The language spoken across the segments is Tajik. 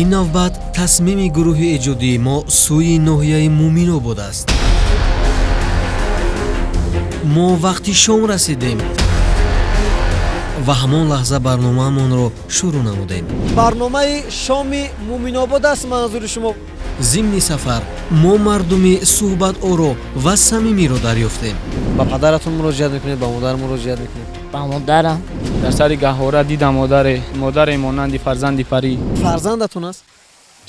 ин навбат тасмими гурӯҳи эҷодии мо сӯи ноҳияи Муминобод аст. мо вақти шом расидем ва ҳамон лаҳза барномаамонро шурӯъ намудем. барномаи шоми Муминобод аст манзури шумо? зимни сафар мо мардуми суҳбаторо ва самимиро дарёфтем. ба падаратон муроҷиат мекунед, ба модар муроҷиат мекунед? ба модарам. дар сари гаҳора дидам модаре монанди фарзанди парӣ. фарзандатон аст?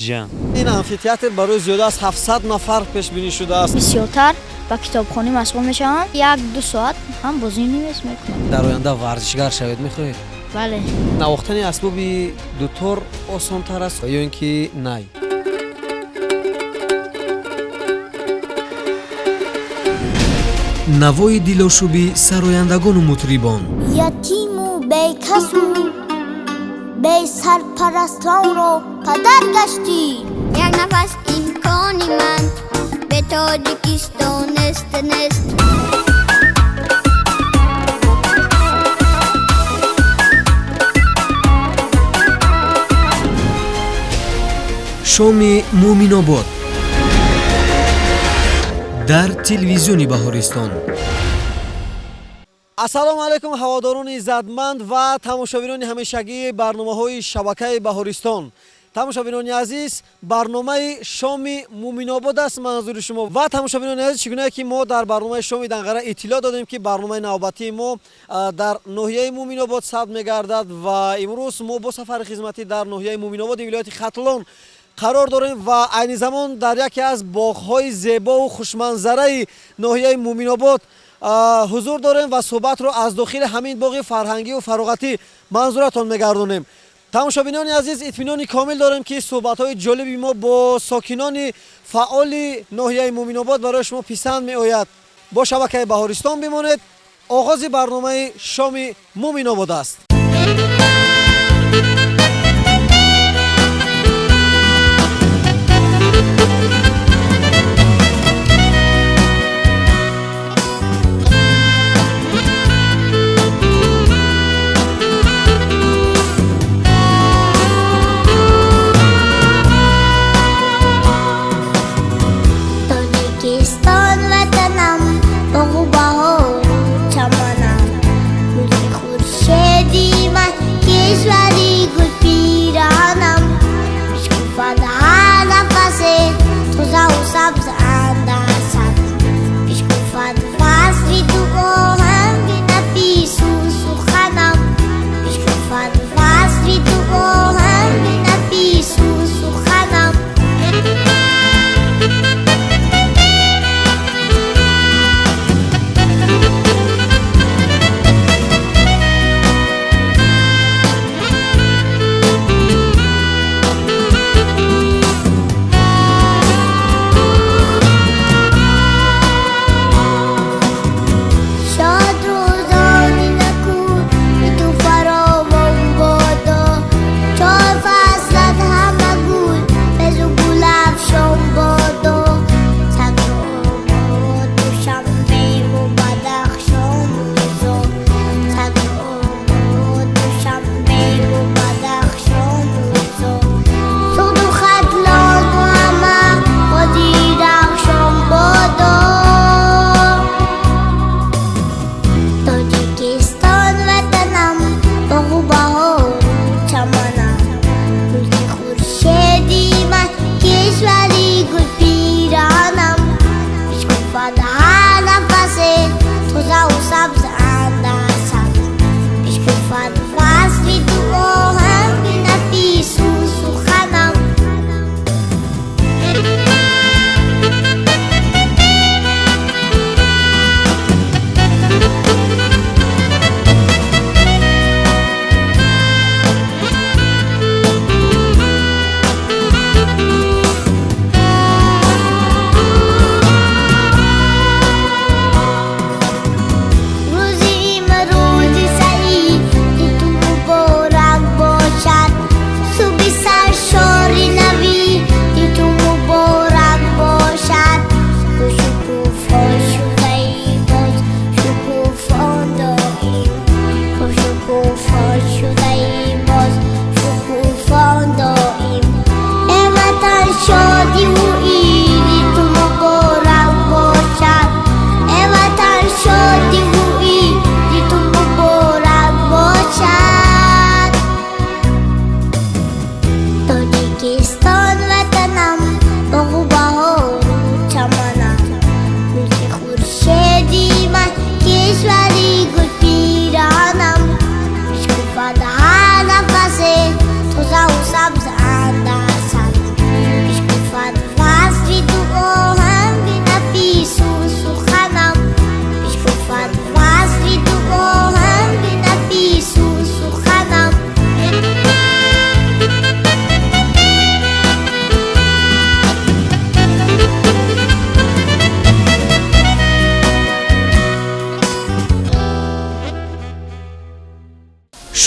ҷан. ин амфитеатр барои зиёда аз 700 нафар пешбинӣ шудааст. бисёртар ба китобхонӣ машғул мешавам. 1-2 соат ҳам бозии навис мекунам. дар оянда варзишгар шавед мехоҳед? бале. навохтани асбоби дутор осонтар аст ё ин ки най? навои дилошуби сарояндагону мутрибон. ятиму бекасу бесарпарастонро падар гашти. як нафас имкони ман бе тоҷикистон нест. шоми Муминобод дар телевизиони Баҳористон. ассалому алайкум ҳаводорони иззатманд ва тамошобинони ҳамешагии барномаҳои шабакаи Баҳористон. тамошобинони азиз, барномаи шоми Муминобод аст манзури шумо. ва тамошобинони азиз, чӣ гуна ки мо дар барномаи шоми Данғара иттилоъ додем ки барномаи навбатии мо дар ноҳияи Муминобод сабт мегардад ва имрӯз мо бо сафари хизматӣ дар ноҳияи Муминободи вилояти Хатлон қарор дорем ва айни замон дар яке аз боғҳои зебову хушманзараи ноҳияи Муминобод ҳузур дорем ва суҳбатро аз дохили ҳамин боғи фарҳангиву фароғатӣ манзуратон мегардонем. тамошобинони азиз, итминони комил дорем ки суҳбатҳои ҷолиби мо бо сокинони фаъоли ноҳияи Муминобод барои шумо писанд меояд. бо шабакаи Баҳористон бимонед. оғози барномаи шоми Муминобод аст. چمنم روز خورشیدی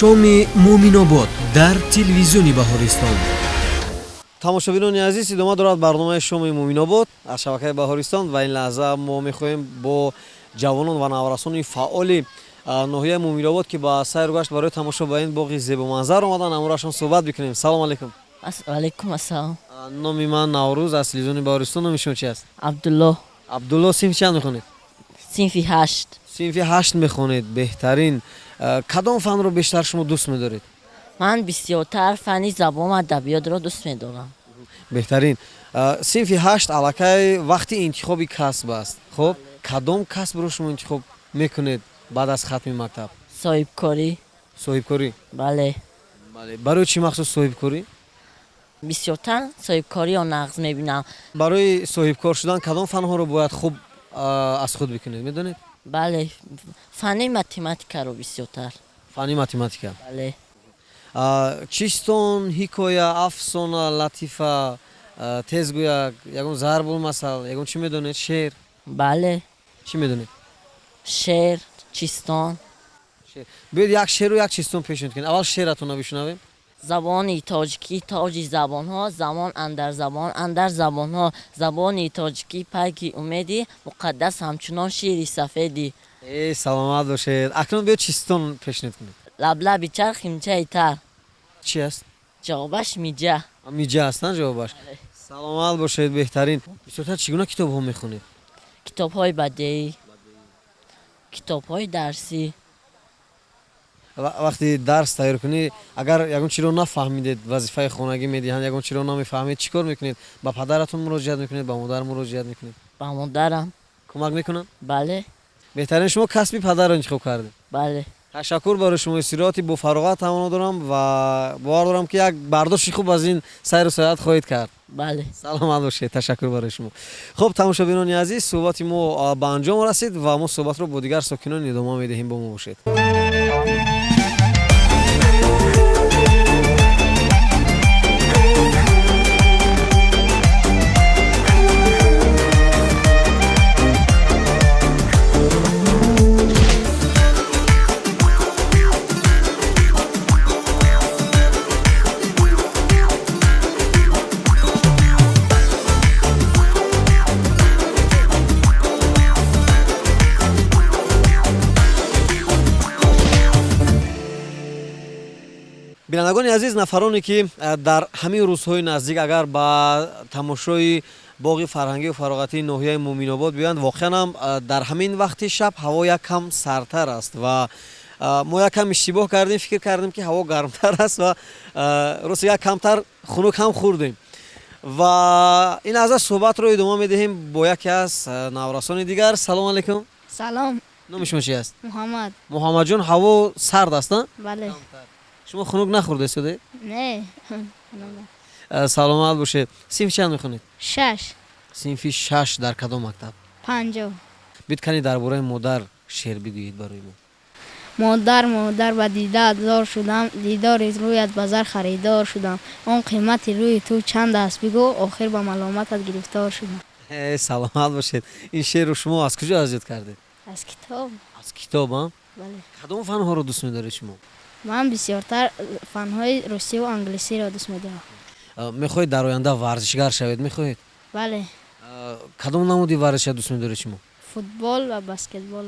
шоми муъминобод дар телевизиони баҳористон. тамошобинони азиз, идома дорад барномаи шоми муъминобод аз шабакаи баҳористон ва ин лаҳза мо мехоҳем бо ҷавонон ва наврасони фаъоли ноҳияи муъминобод ки ба сайру гашт барои тамошо ба ин боғи зебоманзар омадан амурашон суҳбат бикунем. Салом алейкум. алейкум ассалом. номи ман Наврӯз аз телевизиони баҳористон. номи шумо чи аст? абдулло. абдулло, синфи чанд мехонед? синфи 8. синфи 8 мехонед. беҳтарин. кадом фанро бештар шумо дӯст медоред? ман бисёртар фани забон ва адабиётро дӯст медорам. беҳтарин. синфи 8 аллакай вақти интихоби касб аст. хоб, кадом касбро шумо интихоб мекунед баъд аз хатми мактаб? соҳибкорӣ. соҳибкорӣ? бале. барои чӣ махсус соҳибкорӣ? бисёртар соҳибкориро нағз мебинам. барои соҳибкор шудан кадом фанҳоро бояд хуб аз худ бикунед медонед? бале, фани математикаро бисёртар. фани математика. бале. чистон, ҳикоя, афсона, латифа, тезгӯя, ягон зарбулмасал, ягон чӣ медонед? шеър? бале. чӣ медонед? шеър, чистон. биёед як шеъру як чистон пешниҳод кунед. аввал шеъратонро бишунавем. забони тоҷикӣ тоҷи забонҳо, замон андар забонҳо, забони тоҷикӣ пайки умеди, муқаддас ҳамчунон шири сафеди. Саломат бошед. акнун биёед чистон пешниҳод кунед. лаблаби чарх имчаи тар. чӣ аст? ҷавобаш миҷа. миҷа астан ҷавобаш. саломат бошед. беҳтарин. бисёртар чӣ гуна китобҳо мехонед? китобҳои бадеӣ, китобҳои дарсӣ. вақти дарс тайёр кунӣ, агар ягон чиро нафаҳмидед, вазифаи хонагӣ медиҳанд, ягон чиро намефаҳмед, чӣ кор мекунед? ба падаратон муроҷиат мекунед, ба модар муроҷиат мекунед? ба модарам. кӯмак мекунанд? бале. беҳтарин шумо касби падарро интихоб кардед. бале. ташаккур барои шумо. истироҳати бофароғат тамоно дорам ва бовар дорам ки як бардошти хуб аз ин сайру соят хоҳед кард. бале. саломат бошед. ташаккур барои шумо. хуб, тамошобинони азиз, суҳбати мо ба анҷом расид ва мо суҳбатро бо дигар сокинон идома медиҳем. бо мо бошед. бинандагони азиз, нафароне ки дар ҳамин рӯзҳои наздик агар ба тамошои боғи фарҳангию фароғатии ноҳияи муъминобод биёянд, воқеан ҳам дар ҳамин вақти шаб ҳаво якам сардтар аст ва мо якам иштибоҳ кардем, фикр кардем ки ҳаво гармтар аст ва росто як камтар хунук ҳам хӯрдем. ва ин лаҳза суҳбатро идома медиҳем бо яке аз наврасони дигар. салом алейкум. салом. номи шумо чи аст? муҳаммад. муҳаммадҷон, ҳаво сард аст? бале. шумо хунук нахӯрдестоде? не. саломат бошед. синфи чанд мехонед? 6. синфи 6 дар кадом мактаб? 50. бит кани дар бораи модар шеър бигӯед барои мо. модар ба дидар зор шудам, дидори рӯят ба зар харидор шудам. он қимати рӯи ту чанд аст бигӯ, охир ба маломатат гирифтор шудам. саломат бошед. ин шеърро шумо аз куҷо азёд кардед? аз китоб. аз китоб? бале. кадом фанҳоро дӯст медоред шумо? ман бисёртар фанҳои русиву англисиро дӯст медорам. мехоҳед дар оянда варзишгар шавед? мехоҳед? бале. кадом намуди варзиша дӯст медоред шумо? футбол ва баскетбол.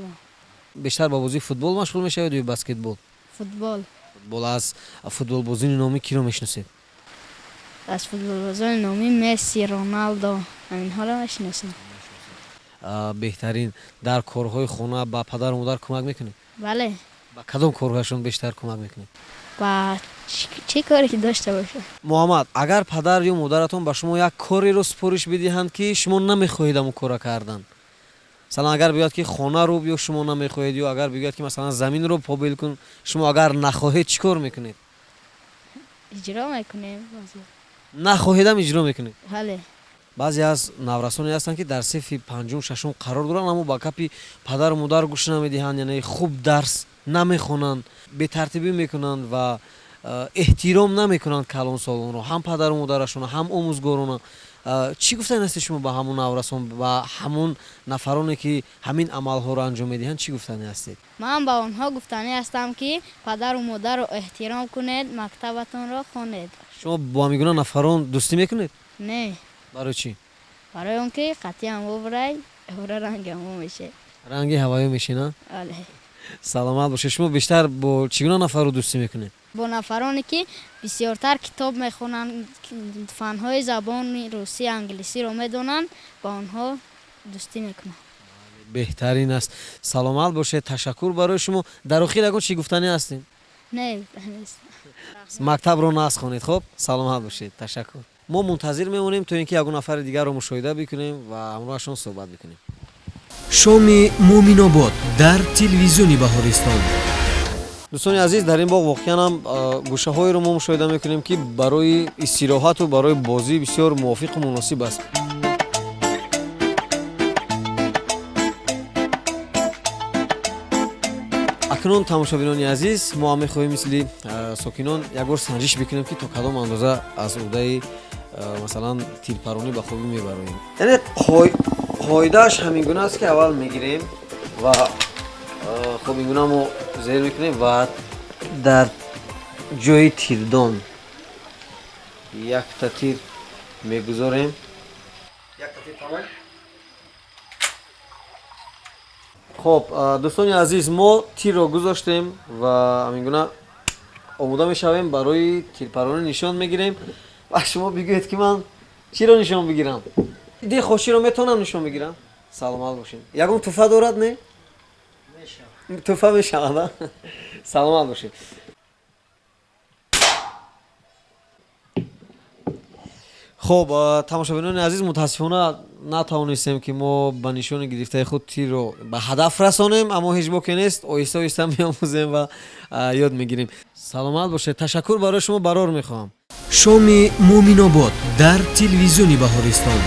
бештар ба бозии футбол машғул мешавед ё баскетбол? футбол. футбол. аз футболбозини номӣ киро мешиносед? аз футболбозони номӣ месси, роналдо, ҳаминҳоро мешиносем. беҳтарин. дар корҳои хона ба падару модар кӯмак мекунед? бале. ба кадом корҳояшон бештар кӯмак мекунед? ба чӣ коре ки дошта бошад. муҳаммад, агар падар ё модаратон ба шумо як кореро супориш бидиҳанд ки шумо намехоҳед аму кора кардан, масалан агар бигӯяд ки хонаро биё шумо намехоҳед, ё агар бигӯяд ки масалан заминро побил кун, шумо агар нахоҳед чӣ кор мекунед? иҷро мекунем. нахоҳедам иҷро мекунед? бале. баъзе аз наврасоне ҳастанд ки дар синфи 5-6 қарор доранд, аммо ба гапи падару модар гӯш намедиҳанд, яъне хуб дарс намехонанд, бетартибӣ мекунанд ва эҳтиром намекунанд калонсолонро, ҳам падару модарашона, ҳам омӯзгорона. чӣ гуфтан ҳастед шумо ба ҳамун наврасон ба ҳамун нафароне ки ҳамин амалҳоро анҷом медиҳанд чӣ гуфтанӣ ҳастед? ман ба онҳо гуфтанӣ ҳастам ки падару модарро эҳтиром кунед, мактабатонро хонед. шумо бо ҳамин гуна нафарон дӯстӣ мекунед? Не, барои чӣ? барои он ки қатъиан вобрай ора ранги ҳамо мешед. ранги ҳавоё мешина? Але. саломат бошед. шумо бештар бо чӣ гуна нафарро дӯстӣ мекунед? бо нафароне ки бисёртар китоб мехонанд, фанҳои забони русӣ, англисиро медонанд, ба онҳо дӯстӣ мекунам. беҳтарин аст. саломат бошед. ташаккур барои шумо. дар охир ягон чӣ гуфтанӣ ҳастед? Не, мактабро нас хонед. хоб, саломат бошед. ташаккур. мо мунтазир мемонем то ин ки ягон нафари дигарро мушоҳида бикунем ва ҳамроҳашон суҳбат бикунем. шоми муъминобод дар телевизиони баҳористон. дӯстони азиз, дар ин боғ воқеан ҳам гӯшаҳоеро мо мушоҳида мекунем ки барои истироҳату барои бозӣ бисёр мувофиқу муносиб аст. акнун тамошобинони азиз, мо ҳам мехоҳем мисли сокинон як бор санҷиш бикунем ки то кадом андоза аз уҳдаи масалан тирпаронӣ ба хобӣ мебароем. яъне қоидааш ҳамин гуна аст ки аввал мегирем ва хоб ин гуна мо зер мекунем ва дар ҷои тирдон якта тир мегузорем. якта тир тамом. хоб, дӯстони азиз, мо тирро гузоштем ва ҳамин гуна омода мешавем барои тирпаронӣ нишон мегирем ва шумо бигӯед ки ман чиро нишон бигирам? дихоширо метавонам нишон бигирам? саломат бошед. ягон туфа дорад, не? туфа мешавад. саломат бошед. хоб, тамошобинони азиз, мутаассифона натавонистем ки мо ба нишони гирифтаи худ тирро ба ҳадаф расонем, аммо ҳеҷ боке нест, оҳиста оҳиста меомӯзем ва ёд мегирем. саломат бошед. ташаккур барои шумо барор мехоҳам. шоми муъминобод дар телевизиони баҳористон.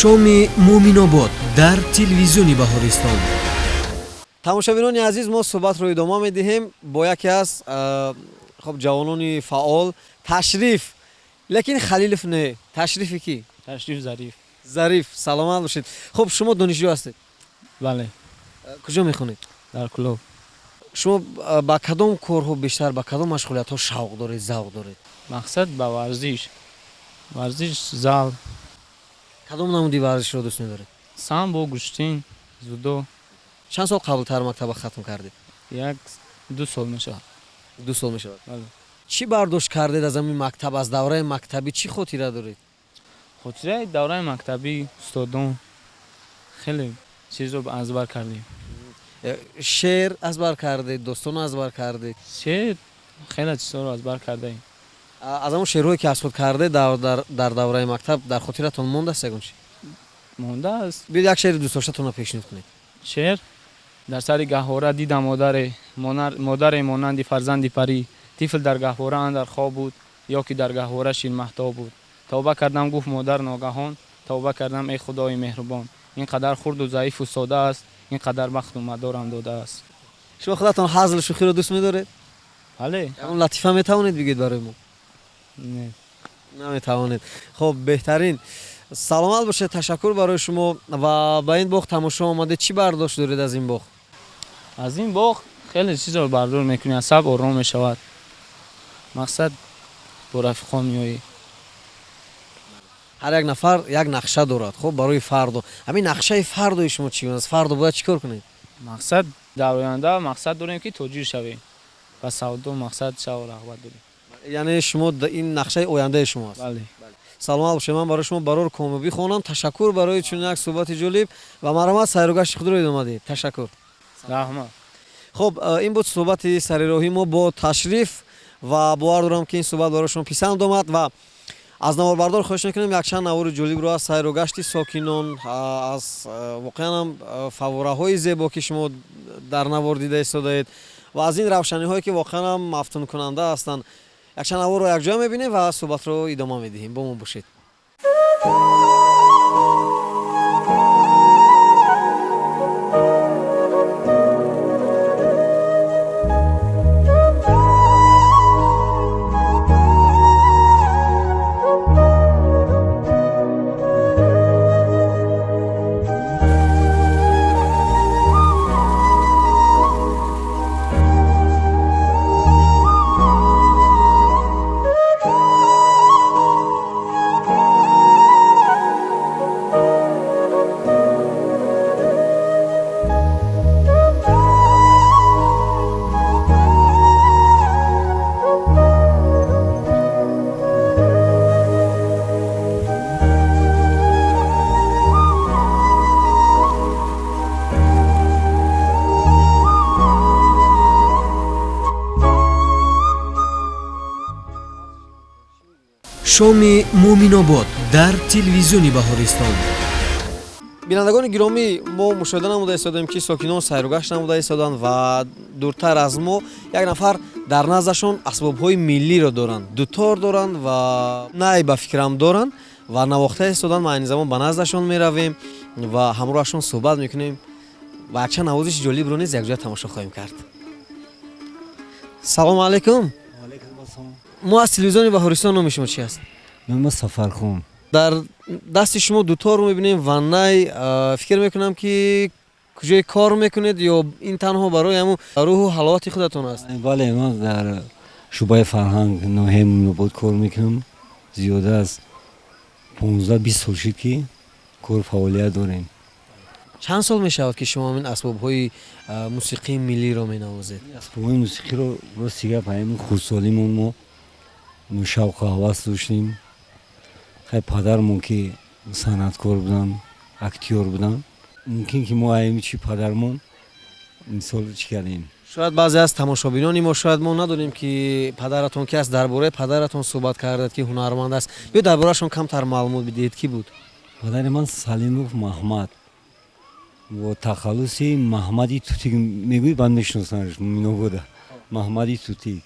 шоми муъминобод дар телевизиони баҳористон. тамошобинони азиз, мо суҳбатро идома медиҳем бо яке аз ҷавонони фаъол. Ташриф, лекин Халилов не. Ташрифи кӣ? ташриф зариф. Зариф. Саломат бошед. Хуб, шумо донишҷӯ ҳастед? бале, куҷо мехонед? дар клуб. шумо ба кадом корҳо бештар, ба кадом машғулиятҳо шавқ доред, завқ доред? мақсад ба варзиш, зал, кадом намуди варзишро дӯст медоред? самбо, гӯштин, зудо. чанд сол қаблтар мактаба хатм кардед? 1-2 сол мешавад. 2 сол мешавад. бале, чӣ бардошт кардед аз ҳамин мактаб, аз давраи мактабӣ чӣ хотира доред? хотираи давраи мактабӣ устодон хеле чизро азбар кардем. шеър азбар кардед, достон азбар кардед? шеър хеле чизҳоро азбар кардаем. аз ҳамон шеърҳое ки азбар кардед дар давраи мактаб дар хотиратон мондааст ягон чи? мондааст. биёед як шеъри дӯстдоштатонро пешниҳод кунед. шеър дар сари гаҳвора дидам модаре монанди фарзанди парӣ. тифл дар гаҳвора андар хоб буд, ё ки дар гаҳвора ширмаҳтоб буд. тавба кардам, гуфт модар ногаҳон, тавба кардам, эй худои меҳрубон, ин қадар хурду заифу сода аст, ин қадар бахту мадорам додааст. шумо худатон ҳазлу шӯхиро дӯст медоред? бале, ягон латифа метавонед бигӯед барои мо? не. наметавонед. хуб, беҳтарин. саломат бошед, ташаккур барои шумо. ва ба ин боғ тамошо омадед, чӣ бардошт доред аз ин боғ? аз ин боғ хеле чизро бардор мекунӣ, асаб ором мешавад. мақсад бо рафиқон меоӣ. ҳар як нафар як нақша дорад. хуб, барои фардо. ҳамин нақшаи фардои шумо чӣ аст? фардо бояд чӣ кор кунед? мақсад дар оянда мақсад дорем ки тоҷир шавем. ба савдо мақсад шав рағбат дорем. яъне шумо ин нақшаи ояндаи шумо аст. бале, саломат бошед. ман барои шумо барор комибӣ хонам. ташаккур барои чунин як суҳбати ҷолиб ва марҳамат, сайругашти худро идома диҳед. ташаккур. раҳмат. хуб, ин буд суҳбати сарироҳии мо бо Ташриф ва бовар дорам ки ин суҳбат барои шумо писанд омад ва аз наворбардор хоҳиш мекунем якчанд навори ҷолибро аз сайругашти сокинон, аз воқеан фавораҳои зебо ки шумо дар навор дида истодаед ва аз ин равшаниҳое ки воқеан мафтункунанда ҳастанд, якчанд наворро якҷоя мебинем ва суҳбатро идома медиҳем. бо мо бошед. шоми муъминобод дар телевизиони баҳористон. бинандагони гиромӣ, мо мушоҳида намуда истодем ки сокинон сайругашт намуда истоданд ва дуртар аз мо як нафар дар наздашон асбобҳои миллиро доранд. дутор доранд ва най ба фикрам доранд ва навохта истоданд. ма айни замон ба наздашон меравем ва ҳамроҳашон суҳбат мекунем ва якчанд навозиши ҷолибро низ якҷоя тамошо хоҳем кард. салому алайкум. мо аз телевизиони баҳористон, номи шумо чӣ аст? номи Сафархон. дар дасти шумо дуторро мебинем ва най фикр мекунам ки куҷои кор мекунед ё ин танҳо барои ҳамун рӯҳу ҳаловати худатон аст? бале, ман дар шӯъбаи фарҳанг ноҳияи муъминобод кор мекунам. зиёда аз 15-20 сол шуд ки кор фаъолият дорем. чанд сол мешавад ки шумо ҳамин асбобҳои мусиқии миллиро менавозед? асбобҳои мусиқиро рости гап ҳамин хурдсолимон мо шавқу ҳавас доштем. хай падармон ки санъаткор будан, актёр будан, мумкин ки мо ҳамин чи падармон мисол чӣ кардем. шояд баъзе аз тамошобинони мо шояд мо надонем ки падаратон ки аст, дар бораи падаратон суҳбат кардед ки ҳунарманд аст. биё дар бораашон камтар маълумот бидиҳед. кӣ буд? падари ман Салимов Маҳмад ва тахаллуси Маҳмади Тутик мегӯи, банд мешиносанаш муъминобода. Маҳмади Тутик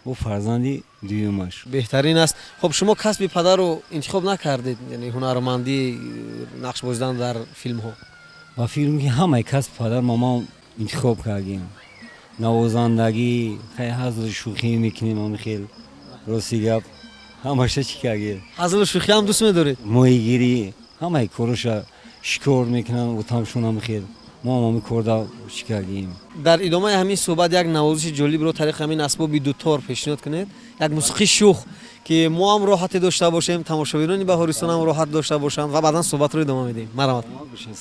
бо фарзанди дуюмаш. беҳтарин аст. хоб шумо касби падарро интихоб накардед, яъне ҳунармандӣ, нақш бозидан дар филмҳо? ва филм ки ҳамаи касби падар мамо интихоб кардем. навозандагӣ хай ҳазлу шӯхӣ мекунем, ҳами хел рости гап ҳамаша чӣ кардем. ҳазлу шӯхӣ ҳам дӯст медоред? моҳигирӣ ҳамаи короша шикор мекунам ва тамшон ҳами хел мо ҳам ҳами корда чӣ кардем. дар идомаи ҳамин суҳбат як навозиши ҷолибро тариқи ҳамин асбоби дутор пешниҳод кунед, як мусиқи шӯх ки мо ҳам роҳате дошта бошем, тамошобинони Баҳористон ҳам роҳат дошта бошанд ва баъдан суҳбатро идома медиҳем. марамат. саломат бошед.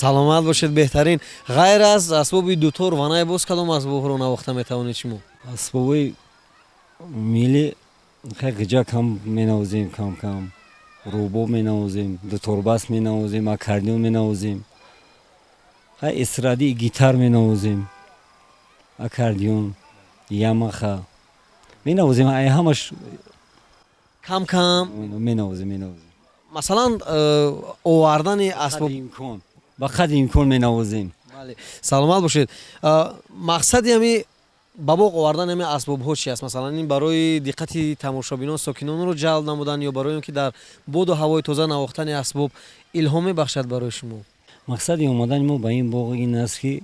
саломат бошед. беҳтарин. ғайр аз асбоби дутор ванай боз кадом асбобро навохта метавонед шумо? асбоби милли хай ғиҷа кам менавозем, кам рубоб менавозем, дуторбаст менавозем, аккордеон менавозем, хай эстради гитар менавозем, аккордеон, ямаха менавозем, ай ҳамаш кам менавозем. масалан овардани асбоб имкон ба қадри имкон менавозем. бале. саломат бошед. мақсади ҳами ба боғ овардан ҳами асбобҳо чи аст? масалан ин барои диққати тамошобинон, сокинонро ҷалб намудан ё барои он ки дар боду ҳавои тоза навохтани асбоб илҳом мебахшад барои шумо? мақсади омадани мо ба ин боғ ин аст ки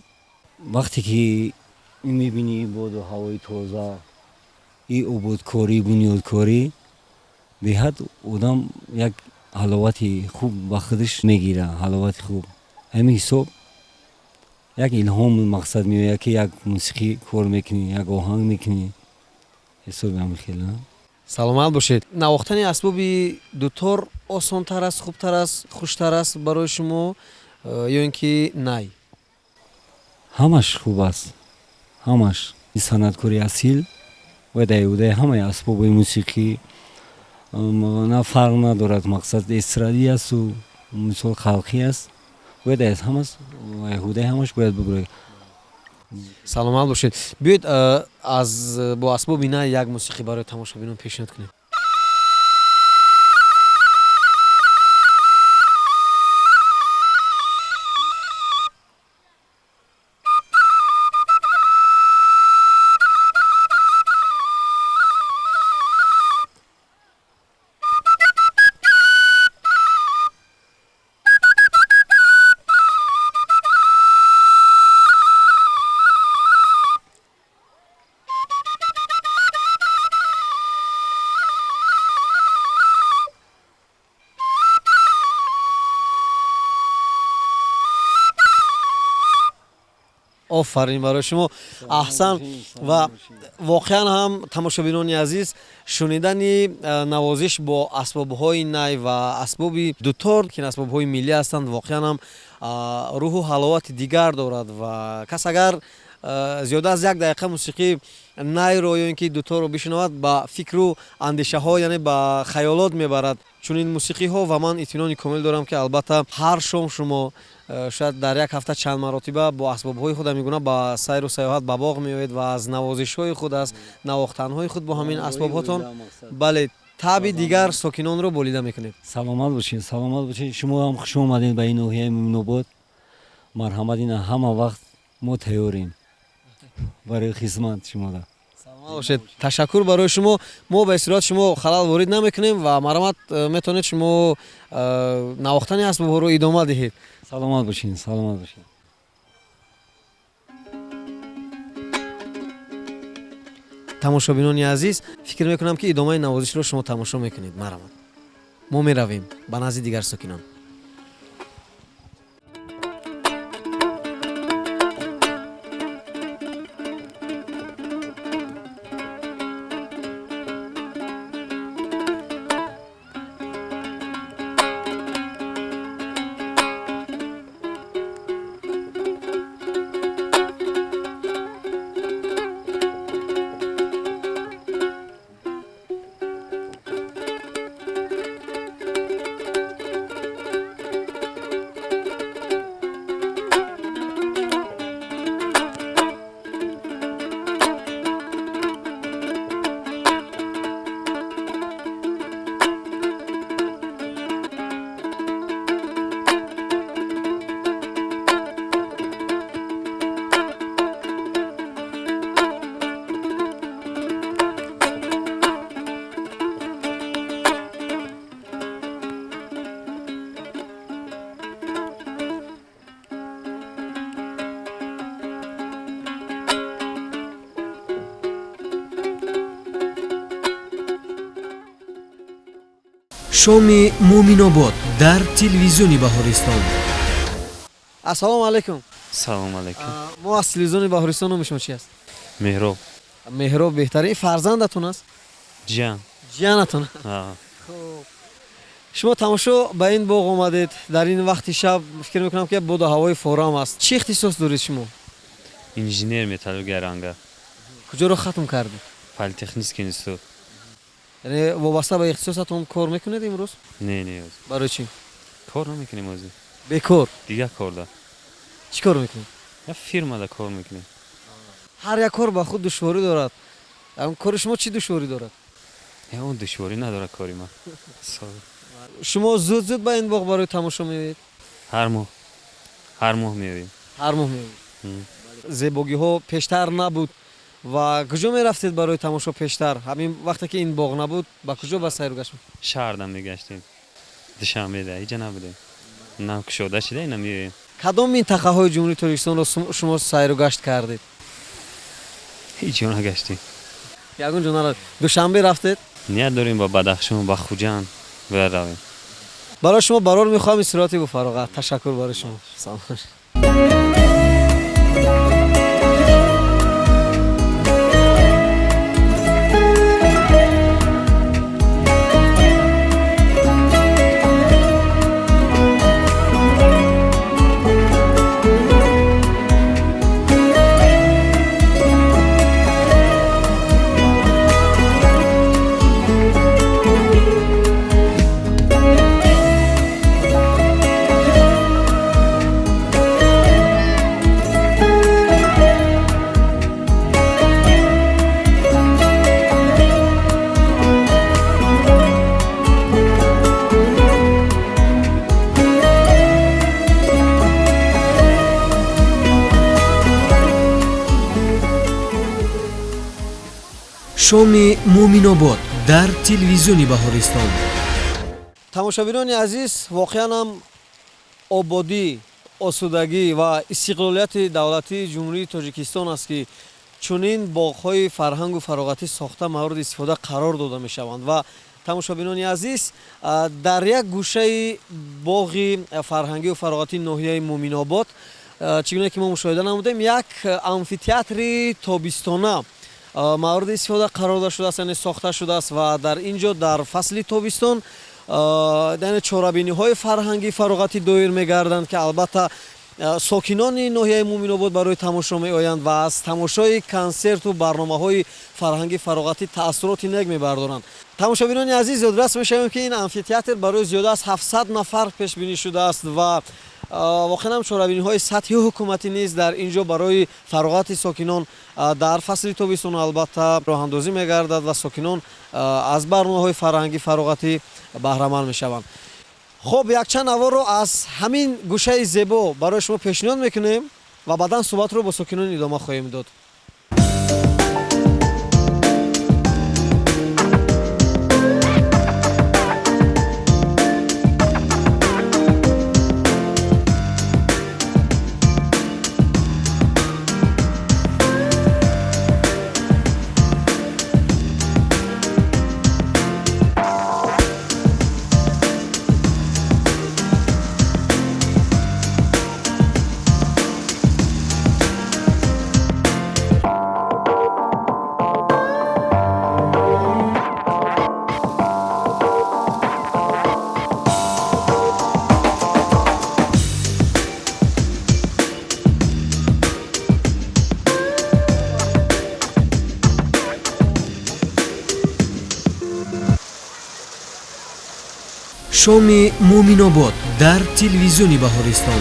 вақте ки мебинӣ боду ҳавои тоза, и ободкорӣ, бунёдкорӣ, беҳад одам як ҳаловати хуб ба худаш мегира, ҳаловати хуб. ҳамин ҳисоб як илҳом мақсад меояд ки як мусиқӣ кор мекунӣ, як оҳанг мекунӣ. ҳисоби ҳамин хел. саломат бошед. навохтани асбоби дутор осонтар аст, хубтар аст, хуштар аст барои шумо ё ин ки най? ҳамаш хуб аст. ҳамаш санъаткори асил ва даёдаи ҳамаи асбоби мусиқӣ на фарқ надорад. мақсад эстрадӣ асту мисол халқӣ аст, бояд аз ҳамас яҳудаи ҳамаш бояд бибурад. саломат бошед. биёед аз бо асбоби най як мусиқӣ барои тамошобинон пешниҳод кунем. офарин барои шумо. аҳсан. ва воқеан ҳам тамошобинони азиз, шунидани навозиш бо асбобҳои най ва асбоби дутор ки асбобҳои миллӣ ҳастанд, воқеан ҳам рӯҳу ҳаловати дигар дорад ва кас агар зиёда аз як дақиқа мусиқӣ найро ё ин ки дуторро бишунавад, ба фикру андешаҳо, яъне ба хаёлот мебарад чунин мусиқиҳо. ва ман итминони комил дорам ки албатта ҳар шом шумо шояд дар як ҳафта чанд маротиба бо асбобҳои худ ҳамин гуна ба сайру саёҳат ба боғ меоед ва аз навозишҳои худ, аз навохтанҳои худ бо ҳамин асбобҳотон бале таби дигар сокинонро болида мекунед. саломат бошед, саломат бошед. шумо ҳам хуш омадед ба ин ноҳияи Муминобод. марҳамат, ина ҳама вақт мо тайёрем барои хизмат шумода. саломат бошед. ташаккур барои шумо. мо ба истироҳат шумо халал ворид намекунем ва марҳамат, метавонед шумо навохтани асбобҳоро идома диҳед. саломат бошед, саломат бошед. тамошобинони азиз, фикр мекунам ки идомаи навозишро шумо тамошо мекунед. марҳамат. мо меравем ба назди дигар сокинон. шоми муъминобод дар телевизиони баҳористон. ассалому алайкум. Салом алейкум. мо аз телевизиони баҳористон номи шумо чи аст? Меҳроб. меҳроб беҳтарин фарзандатон аст? Ҷан. ҷиянатон? шумо тамошо ба ин боғ омадед дар ин вақти шаб. фикр мекунам ки боду ҳавои форам аст. чӣ ихтисос доред шумо? Инженер металлургия ранга. куҷоро хатм кардед? Политехнический институт. яъне вобаста ба ихтисосатон кор мекунед имрӯз? Не. барои чӣ? Кор намекунем озӣ. бекор? Дига кор да. чӣ кор мекунед? Я фирмада кор мекунем. ҳар як кор ба худ душворӣ дорад. кори шумо чӣ душворӣ дорад? Я он душворӣ надорад кори ман. шумо зуд ба ин боғ барои тамошо меоед? Ҳар моҳ меоем. ҳар моҳ меоед. зебогиҳо пештар набуд ва куҷо мерафтед барои тамошо пештар? ҳамин вақте ки ин боғ набуд ба куҷо ба сайру гашт? Шаҳрда мегаштем. душанбеда иҷа набудем. Нам кушода шуда ина меоем. кадом минтақаҳои ҷумҳурии Тоҷикистонро шумо сайру гашт кардед? ҳеҷ ҷо нагаштем. ягон ҷо нарад. душанбе рафтед? ният дорем ба Бадахшон, ба Хуҷанд баравем. барои шумо барор мехоҳам истироҳати бу фароғат. ташаккур барои шумо. салом. шоми муъминобод дар телевизиони баҳористон. тамошобинони азиз, воқеан ҳам ободӣ, осудагӣ ва истиқлолияти давлати ҷумҳурии Тоҷикистон аст ки чунин боғҳои фарҳангу фароғатӣ сохта мавриди истифода қарор дода мешаванд. ва тамошобинони азиз, дар як гӯшаи боғи фарҳангию фароғатии ноҳияи муъминобод чӣ гуне ки мо мушоҳида намудем, як амфитеатри тобистона мавриди истифода қарор дода шудааст, яъне сохта шудааст ва дар ин ҷо дар фасли тобистон яъне чорабиниҳои фарҳангии фароғатӣ доир мегарданд ки албатта сокинони ноҳияи муъминобод барои тамошо меоянд ва аз тамошои консерту барномаҳои фарҳангии фароғатӣ таассуроти нек мебардоранд. тамошобинони азиз, ёдрас мешавем ки ин амфитеатр барои зиёда аз 700 нафар пешбинӣ шудааст ва воқеан ҳам чорабиниҳои сатҳи ҳукуматӣ низ дар ин ҷо барои фароғати сокинон дар фасли тобистон албатта роҳандозӣ мегардад ва сокинон аз барномаҳои фарҳангии фароғатӣ баҳраманд мешаванд. хуб, якчанд наворро аз ҳамин гӯшаи зебо барои шумо пешниҳод мекунем ва баъдан суҳбатро бо сокинон идома хоҳем дод. шоми муъминобод дар телевизиони баҳористон.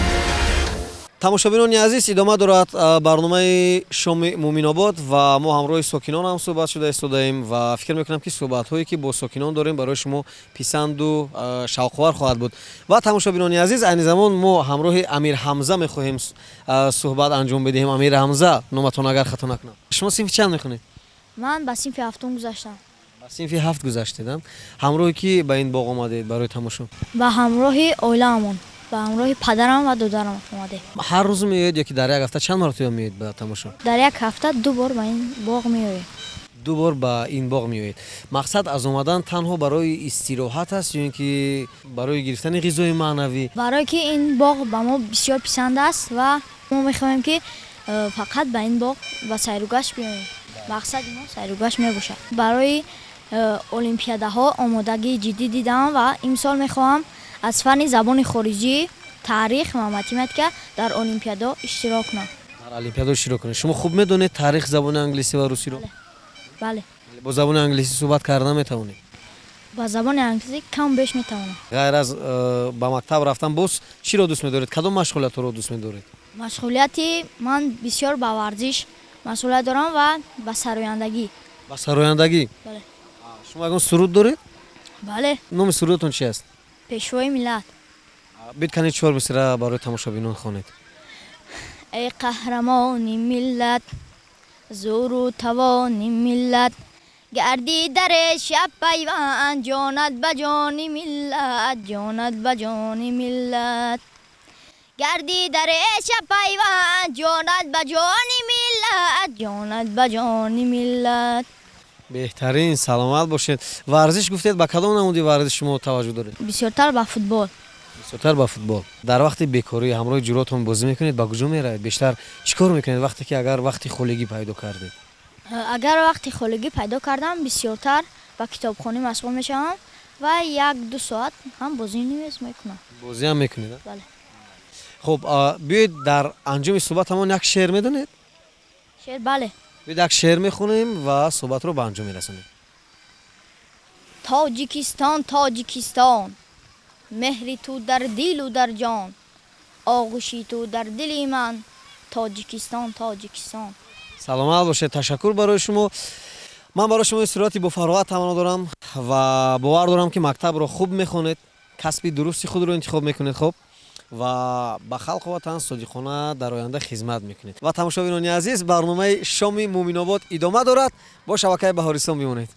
тамошобинони азиз, идома дорад барномаи шоми муъминобод ва мо ҳамроҳи сокинон ҳам суҳбат шуда истодаем ва фикр мекунам ки суҳбатҳое ки бо сокинон дорем барои шумо писанду шавқовар хоҳад буд. ва тамошобинони азиз, айни замон мо ҳамроҳи Амир Ҳамза мехоҳем суҳбат анҷом бидиҳем. Амир Ҳамза, номатон агар хато накунам. шумо синфи чанд мехонед? ман ба синфи ҳафтум гузаштам. ба синфи ҳафт гузаштед? ҳамроҳи ки ба ин боғ омадед барои тамошо? ба ҳамроҳи оилаамон, ба ҳамроҳи падарам ва додарам омадем. ҳар рӯз меоед ё ки дар як ҳафта чанд маротиба меоед ба тамошо? дар як ҳафта 2 бор ба ин боғ меоем. ду бор ба ин боғ меоед. Мақсад аз омадан танҳо барои истироҳат аст ё ин ки барои гирифтани ғизои маънавӣ? барое ки ин боғ ба мо бисёр писанд аст ва мо мехоҳем ки фақат ба ин боғ ба сайругашт биёем. мақсади мо сайругашт мебошад. барои олимпиадаҳо омодагии ҷиддӣ дидам ва имсол мехоҳам аз фанни забони хориҷӣ, таърих ва математика дар олимпиадо иштирок кунам. дар олимпиадо иштирок кунед. Шумо хуб медонед таърих, забони англисӣ ва русиро? бале, бо забони англисӣ суҳбат карда метавонед? ба забони англисӣ кам беш метавонам. ғайр аз ба мактаб рафтан боз чиро дӯст медоред? Кадом машғулиятҳоро дӯст медоред? машғулияти ман бисёр ба варзиш масъулият дорам ва ба сарояндагӣ. ба сарояндагӣ? бале, шумо ягон суруд доред? бале, номи сурудатон чи аст? пешвои миллат. бед канед 4 мисра барои тамошобинон хонед. ای قهرمانی ملت، زور و توانی ملت، گردی در شب پیوند، جانت به جان ملت، جانت به جان ملت. گردی در شب پیوند، جانت به جان ملت، جانت به جان ملت. بهترین، سلامت باشید. ورزش گفتید با کدام نمودی ورزش شما توجه دارید؟ بسیارتر به فوتبال. بسیارتر با فوتبال. در وقت بیکاری همراه جوراتون بازی میکنید؟ با کجا میرید؟ بیشتر چیکار میکنید وقتی که اگر وقتی خولگی پیدا کردید؟ اگر وقتی خولگی پیدا کردم بسیارتر با کتابخوانی مشغول میشم و 1-2 ساعت هم بازی نمیز میکنم. بازی هم میکنید؟ بله. خب بیاید در انجام صحبت همون یک شعر میدونید؟ شعر بله. بیاید یک شعر میخونیم و صحبت رو به انجام میرسونیم. تاجیکستان تاجیکستان، مهری تو در دل و در جان، آغوشی تو در دل من، تاجیکستان تاجیکستان. سلامت باشید. تشکر برای شما. من برای شما صورتی با فراغت تمنا دارم و باور دارم که مکتب رو خوب میخونید، کسب درستی خود رو انتخاب میکنید خوب و با خلق و وطن صادقانه در آینده خدمت میکنید. و تماشاگران عزیز، برنامه شام مومین‌آباد ادامه دارد. با شبکه بهارستان بمانید.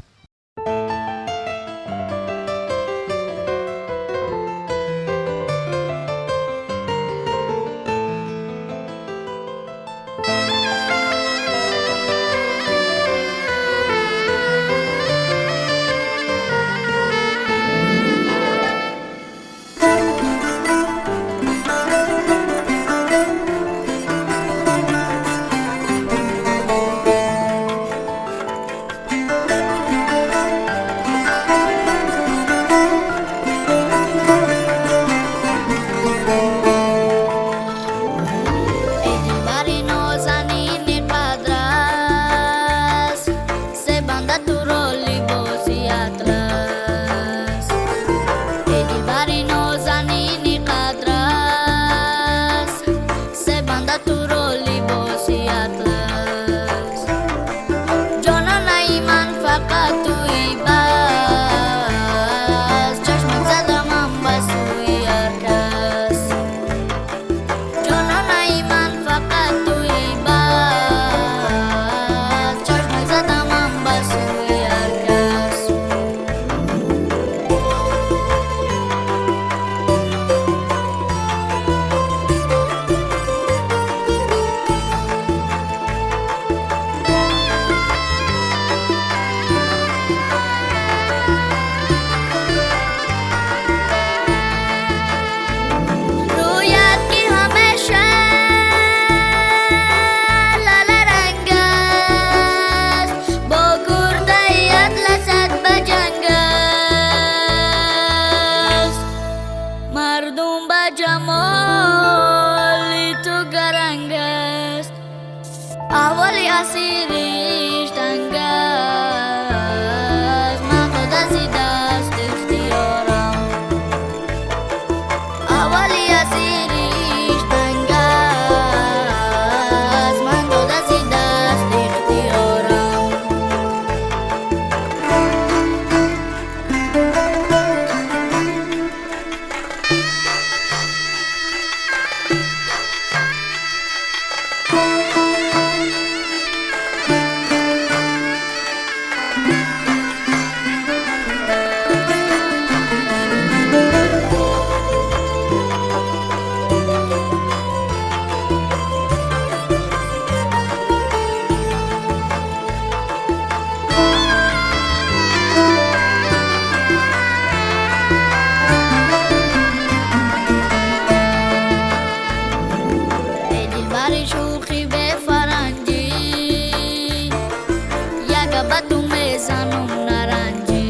ба ту мезанам наранҷӣ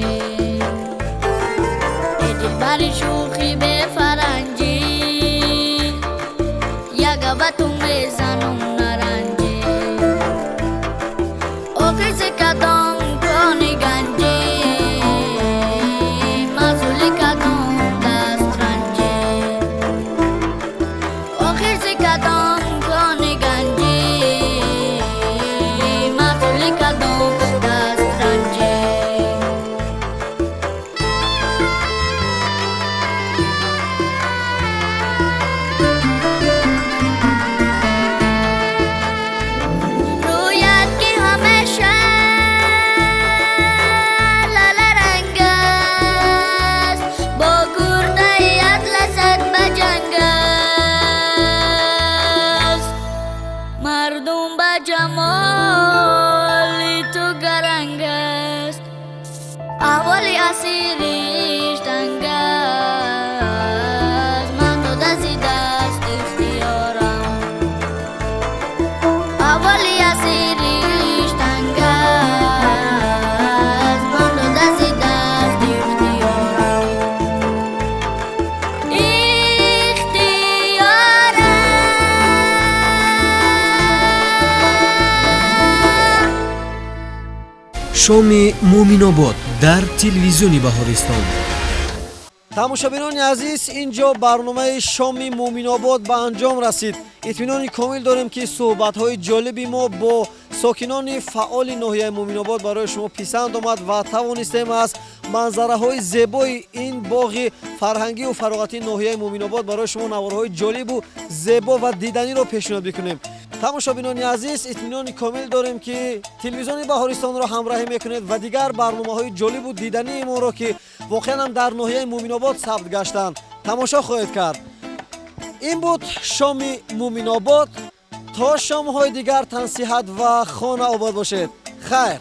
э дилбари шӯхи бефаранҷӣ яга ба ту мезанам наранҷӣ окизи кадом кони ганҷӣ мазули кадом дастранҷӣ окизи кадом кони ганҷӣ мазули кадом дастранҷӣ رویت که همیشه لاله رنگ است با گرده اطلست به جنگ است مردم به جمالی تو گرنگ است احوالی اسیریش تنگ است من تو دستی دست اختیارم اولی اسیریش تنگ است من تو دستی دست اختیارم шоми муъминобод дар телевизиони баҳористон. тамошобинони азиз, инҷо барномаи шоми муъминобод ба анҷом расид. итминони комил дорем ки суҳбатҳои ҷолиби мо бо сокинони фаъоли ноҳияи муъминобод барои шумо писанд омад ва тавонистем аз манзараҳои зебои ин боғи фарҳангиву фароғатии ноҳияи муъминобод барои шумо навораҳои ҷолибу зебо ва диданиро пешниҳод бикунем. тамошобинони азиз, итминони комил дорем ки телевизиони баҳористонро ҳамроҳӣ мекунед ва дигар барномаҳои ҷолибу дидании моро ки воқеан ҳам дар ноҳияи муъминобод сабт гаштанд тамошо хоҳед кард. ин буд шоми муъминобод. то шомҳои дигар тансиҳат ва хона обод бошед. хайр.